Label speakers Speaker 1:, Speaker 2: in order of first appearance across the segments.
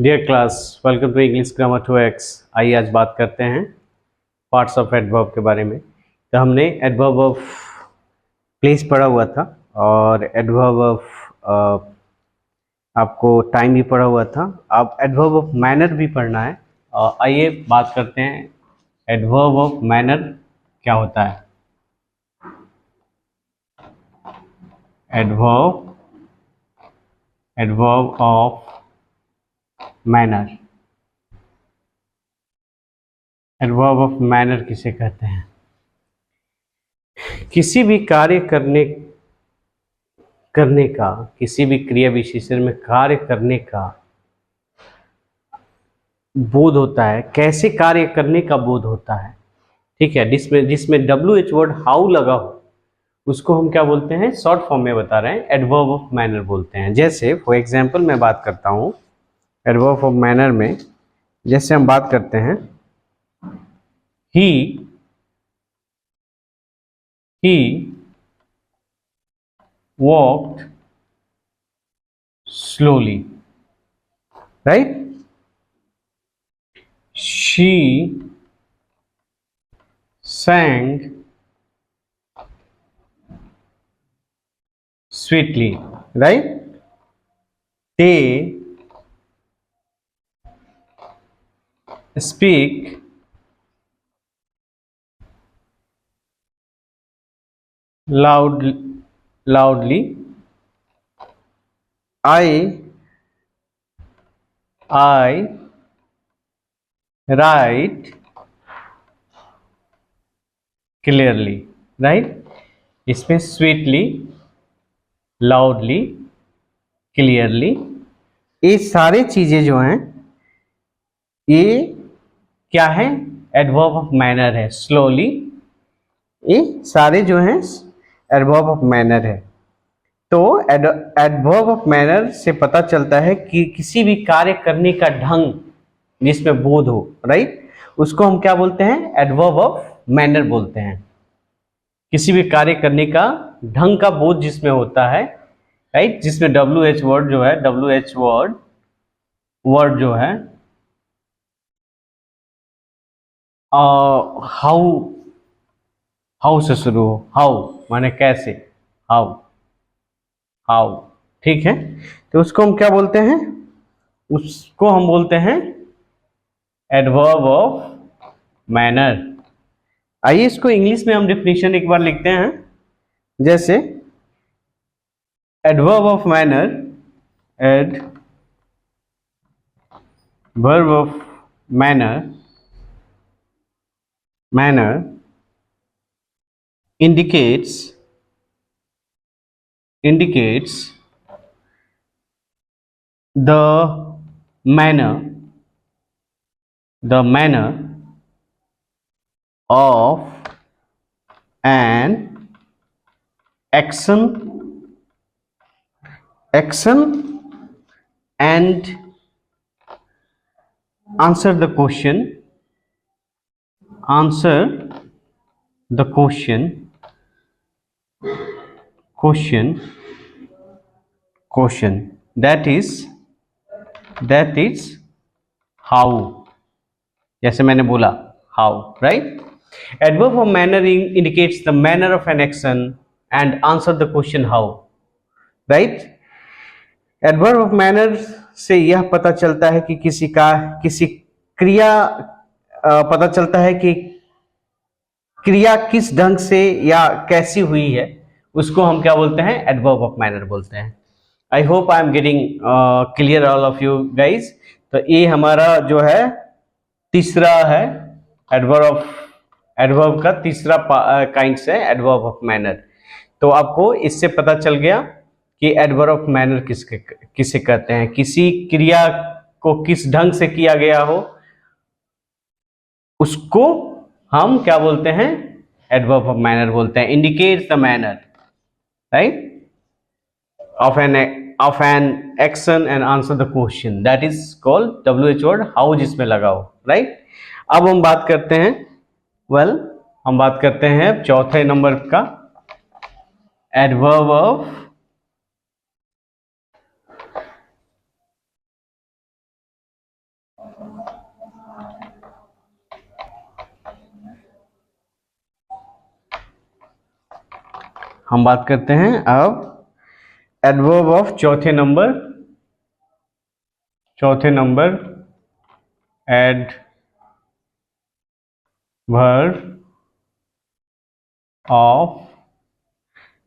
Speaker 1: Dear class, welcome to English grammar 2x। आइए आज बात करते हैं पार्ट्स ऑफ एडवर्ब के बारे में। तो हमने एडवर्ब ऑफ प्लेस पढ़ा हुआ था और एडवर्ब ऑफ आपको टाइम भी पढ़ा हुआ था। अब एडवर्ब ऑफ मैनर भी पढ़ना है। आइए बात करते हैं एडवर्ब ऑफ मैनर क्या होता है। Adverb of manner, adverb of manner किसे कहते हैं? किसी भी कार्य करने का, किसी भी क्रिया विशेषण में कार्य करने का बोध होता है, कैसे कार्य करने का बोध होता है, ठीक है। जिसमें WH वर्ड हाउ लगा हो उसको हम क्या बोलते हैं? शॉर्ट फॉर्म में बता रहे हैं, एडवर्ब ऑफ मैनर बोलते हैं। जैसे फॉर एग्जांपल मैं बात करता हूं एडवर्ब ऑफ मैनर में, जैसे हम बात करते हैं ही walked slowly, right? She sang sweetly, right? They speak loudly. I write clearly, right? इसमें स्वीटली, लाउडली, क्लियरली, ये सारे चीजें जो हैं ये क्या है? एडवर्ब ऑफ मैनर है। स्लोली, ये सारे जो हैं एडवर्ब ऑफ मैनर है। तो एडवर्ब ऑफ मैनर से पता चलता है कि किसी भी कार्य करने का ढंग जिसमें बोध हो, राइट, उसको हम क्या बोलते हैं? एडवर्ब ऑफ मैनर बोलते हैं। किसी भी कार्य करने का ढंग का बोध जिसमें होता है, राइट, जिसमें WH वर्ड जो है, WH वर्ड जो है हाउ से शुरू हो। हाउ माने कैसे, हाउ, ठीक है। तो उसको हम क्या बोलते हैं? उसको हम बोलते हैं एडवर्ब ऑफ मैनर। आइए इसको इंग्लिश में हम डेफिनेशन एक बार लिखते हैं। जैसे adverb of manner, adverb of manner indicates the manner of an action and answer the question that is how। जैसे मैंने बोला how, right. Adverb of manner indicates the manner of an action and answer the question how, right. Adverb of manner से यह पता चलता है कि किसी क्रिया पता चलता है कि क्रिया किस ढंग से या कैसी हुई है, उसको हम क्या बोलते हैं? एडवर्ब ऑफ मैनर बोलते हैं। I hope I am getting clear all of you guys. तो ये हमारा जो है तीसरा है एडवर्ब का तीसरा काइंड्स है एडवर्ब ऑफ मैनर। तो आपको इससे पता चल गया कि एडवर्ब ऑफ मैनर किसे कहते हैं। किसी क्रिया को किस ढंग से किया गया हो उसको हम क्या बोलते हैं? एडवर्ब ऑफ मैनर बोलते हैं। Indicates the manner, right, of an action and answer the question, that is called WH word how जिसमें लगा हो, राइट। अब हम बात करते हैं हम बात करते हैं चौथे नंबर का एडवर्ब ऑफ हम बात करते हैं अब एडवर्ब ऑफ चौथे नंबर एडवर्ब ऑफ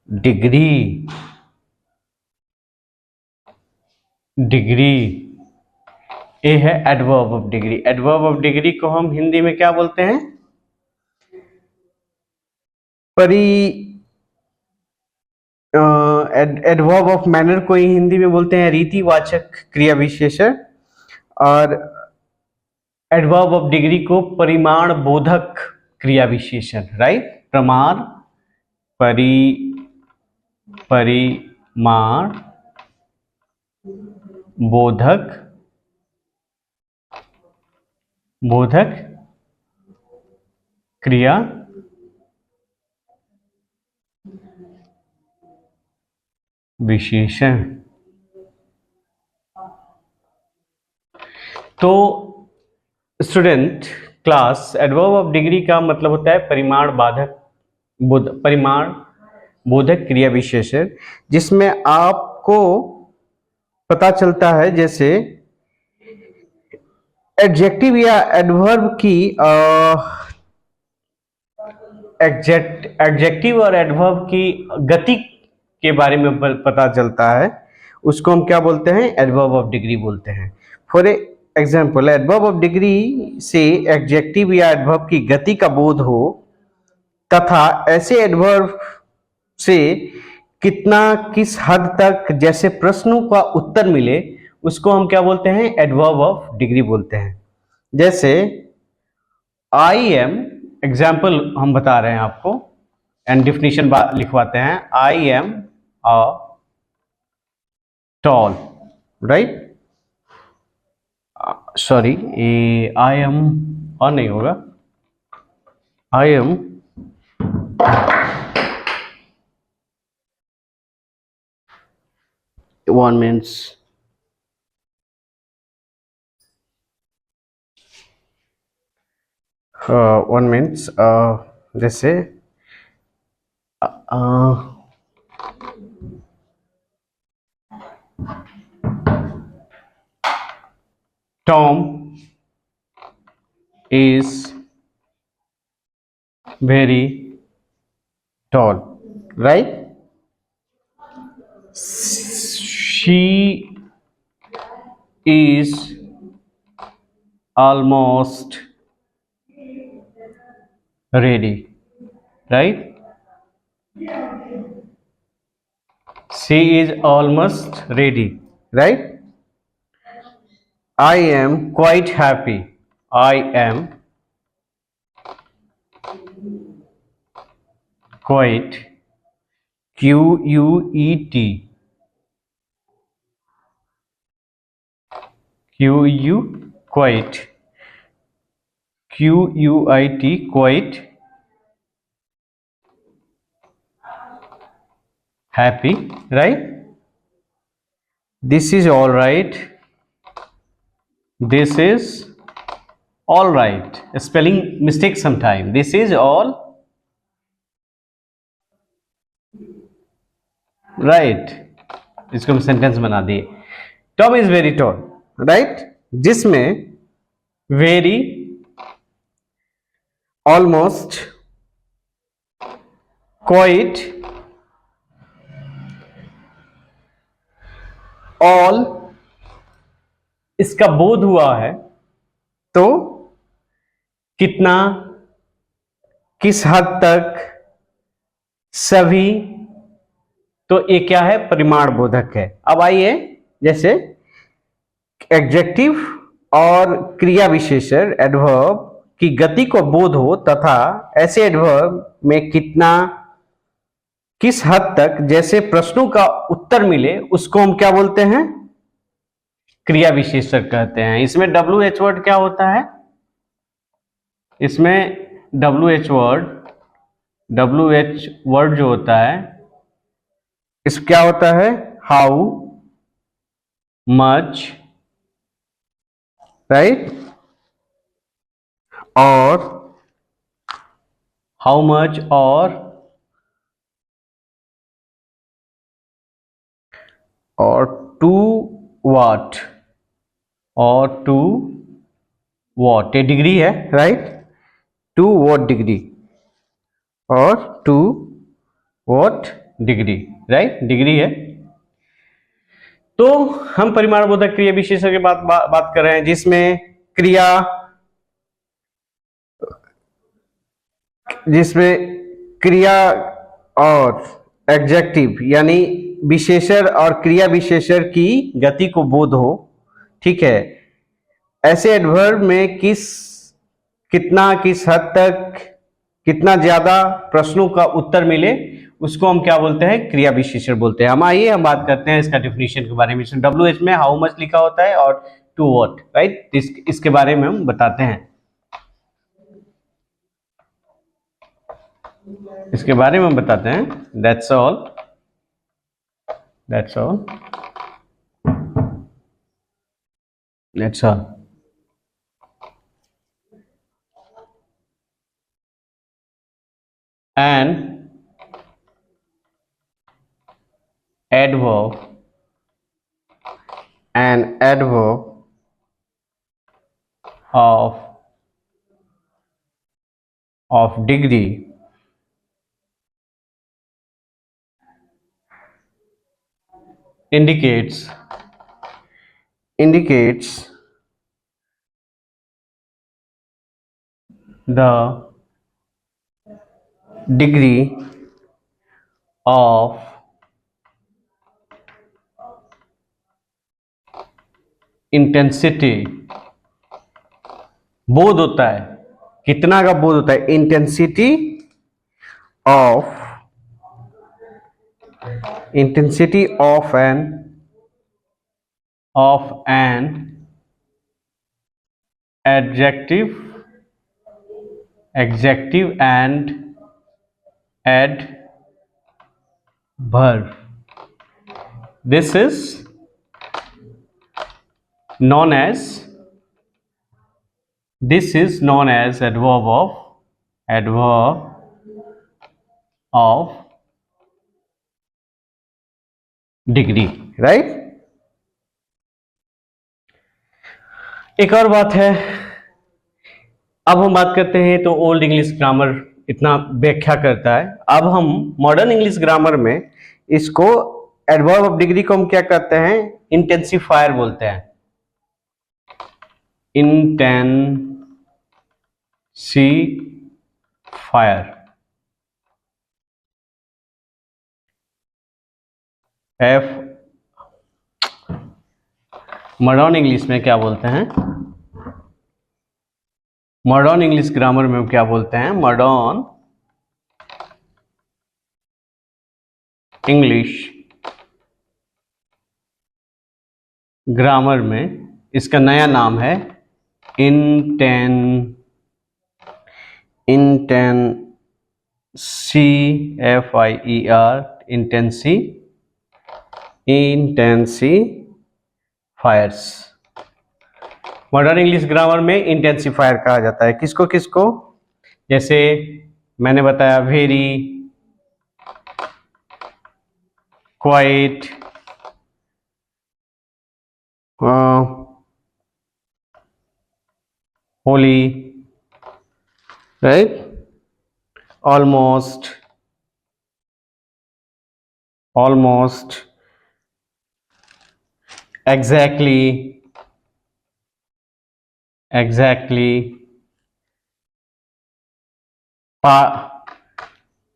Speaker 1: डिग्री। ए है adverb of degree. Adverb of degree को हम हिंदी में क्या बोलते हैं? एडवर्ब ऑफ मैनर को ही हिंदी में बोलते हैं रीतिवाचक क्रिया विशेषण, और एडवर्ब ऑफ डिग्री को परिमाण बोधक क्रिया विशेषण, राइट। परिमाण बोधक क्रिया विशेषण। तो student class, adverb of degree का मतलब होता है परिमाण बोधक क्रिया विशेषण, जिसमें आपको पता चलता है जैसे एडजेक्टिव या एडवर्ब की एडजेक्टिव और एडवर्ब की गति के बारे में पता चलता है, उसको हम क्या बोलते हैं? एडवर्ब ऑफ डिग्री बोलते हैं। For example, adverb of degree से एडजेक्टिव या एडवर्ब की गति का बोध हो तथा ऐसे एडवर्ब से किस हद तक जैसे प्रश्नों का उत्तर मिले, उसको हम क्या बोलते हैं? एडवर्ब ऑफ डिग्री बोलते हैं। जैसे आई एम, एग्जाम्पल हम बता रहे हैं आपको एंड डिफिनीशन लिखवाते हैं। I am a tall, right. Sorry, I am और नहीं होगा। आई एम one means जैसे Tom is very tall, right? She is almost ready, right? She is almost ready, right? I am quite happy. I am quite, Q-U-E-T, quite, Q-U-I-T, quite happy, right? This is all right. This is all right. Spelling mistake sometime. This is all right. इसको हम sentence बना दिए। Tom is very tall, right, जिसमें very, almost, quite, all इसका बोध हुआ है, तो कितना, किस हद तक, सभी, तो ये क्या है? परिमाण बोधक है। अब आइए, जैसे एडजेक्टिव और क्रिया विशेषण एडवर्ब की गति को बोध हो तथा ऐसे एडवर्ब में किस हद तक जैसे प्रश्नों का उत्तर मिले, उसको हम क्या बोलते हैं? क्रिया विशेषण कहते हैं। इसमें WH वर्ड क्या होता है? इसमें WH वर्ड जो होता है, इस क्या होता है? हाउ मच, राइट, और हाउ मच और टू व्हाट और टू व्हाट, ये डिग्री है राइट, टू व्हाट डिग्री और to what degree, right, degree है। तो हम परिमाणबोधक क्रिया विशेषण की बात कर रहे हैं, जिसमें क्रिया और एडजेक्टिव यानी विशेषण और क्रिया विशेषण की गति को बोध हो, ठीक है। ऐसे एडवर्ब में किस हद तक, कितना ज्यादा प्रश्नों का उत्तर मिले, उसको हम क्या बोलते हैं, क्रिया विशेषण बोलते हैं। हम आइए हम बात करते हैं इसका डेफिनेशन के बारे में। WH में हाउ मच लिखा होता है और टू व्हाट, राइट, इसके बारे में हम बताते हैं, इसके बारे में हम बताते हैं। That's all an adverb of degree indicates the degree of intensity, बोध होता है, कितना का बोध होता है, intensity of an adjective and adverb. This is known as adverb of degree, right? एक और बात है, अब हम बात करते हैं तो ओल्ड इंग्लिश ग्रामर इतना व्याख्या करता है। अब हम मॉडर्न इंग्लिश ग्रामर में इसको एडवर्ब ऑफ डिग्री को हम क्या कहते हैं, इंटेंसिफायर बोलते हैं। इंटेंसिफायर, मॉडर्न इंग्लिश में क्या बोलते हैं, मॉडर्न इंग्लिश ग्रामर में क्या बोलते हैं, मॉडर्न इंग्लिश ग्रामर में इसका नया नाम है इंटेंसिफायर्स। मॉडर्न इंग्लिश ग्रामर में इंटेंसिफायर कहा जाता है किसको किसको, जैसे मैंने बताया very, quite, Holi, right, almost, exactly,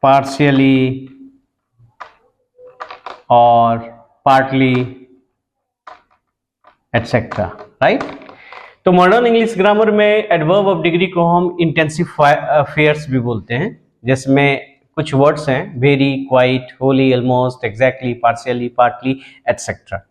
Speaker 1: partially और पार्टली, एटसेट्रा, राइट। तो मॉडर्न इंग्लिश ग्रामर में एडवर्ब ऑफ डिग्री को हम इंटेंसिफायर्स भी बोलते हैं, जिसमें कुछ वर्ड्स हैं very, quite, Holi, almost, exactly, partially, partly, etcetera.